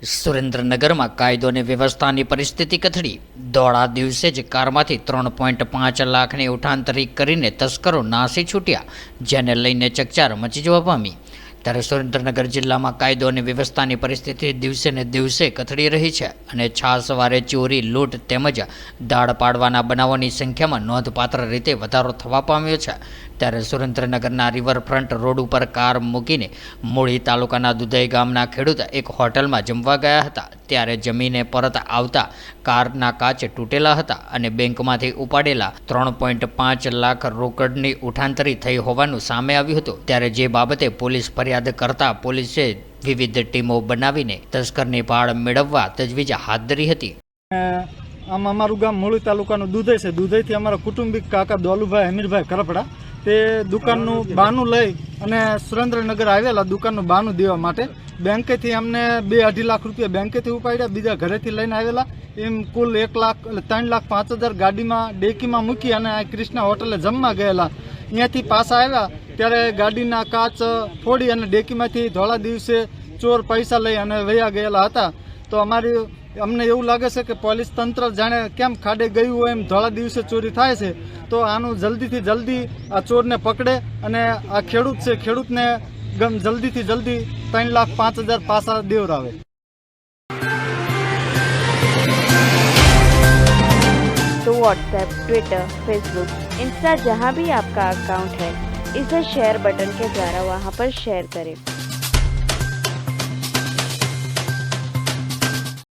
सुरेन्द्रनगर में कायदो ने व्यवस्था की परिस्थिति कथड़ी। दौड़ा दिवसे ज कारमांथी 3.5 लाखनी उठांतरी करीने तस्करो नासी छूट्या, जेने लईने चकचार मची जवा पामी। त्यारे सुरेन्द्रनगर जिल्ला में कायदो और व्यवस्था की परिस्थिति दिवसे ने दिवसे कथड़ी रही है और छासवारे चोरी, लूंट तेमज दाड़ पाड़वाना बनावोनी संख्या में नोंधपात्र रीते वधारो थवा पाम्यो छे। त्यारे सुरेन्द्रनगरना रिवरफ्रंट रोड पर कार मूकीने मूળી तालुकाना दुधई गामना खेडूत एक होटल में जमवा गया हता, त्यारे जमीने परत आवता कारना काच तूटेला हता अने बेंकमांथी उपाडेला 3.5 लाख रोकड़नी उठांतरी थई होवानुं सामे आव्युं हतुं। त्यारे जे बाबते पोलीस फरियाद करता पोलीसे विविध टीमो बनावीने तस्करनी भाळ मेळववा तजवीज हाथ धरी हती। आम अमारू गाम मूળી तालुकाનું દુધઈ છે। દુધઈથી અમારા કુટુંબિક કાકા દોલુભાઈ હમીરભાઈ કરપડા તે દુકાનનું બાનું લઈ અને સુરેન્દ્રનગર આવેલા દુકાનનું બાનું દેવા માટે બેંકેથી અમને 2-2.5 લાખ રૂપિયા બેંકેથી ઉપાડ્યા, બીજા ઘરેથી લઈને આવેલા, એમ કુલ 1,03,05,000 ગાડીમાં ડેકીમાં મૂકી અને આ કૃષ્ણા હોટલે જમવા ગયેલા। અહીંયાથી પાછા આવ્યા ત્યારે ગાડીના કાચ ફોડી અને ડેકીમાંથી ધોળા દિવસે ચોર પૈસા લઈ અને વયા ગયેલા હતા। તો અમારી અમને એવું લાગે છે કે પોલીસ તંત્ર જાણે કેમ ખાડે ગયું હોય એમ ધોળા દિવસે ચોરી થાય છે। તો આનું જલ્દીથી જલ્દી આ ચોરને પકડે અને આ ખેડૂત છે, ખેડૂતને જલ્દીથી જલ્દી 3,05,000 પાછા દેવરાવે। तो व्हाट्सएप, ट्विटर, फेसबुक, इंस्टा जहाँ भी आपका अकाउंट है, इसे शेयर बटन के द्वारा वहाँ पर शेयर करें।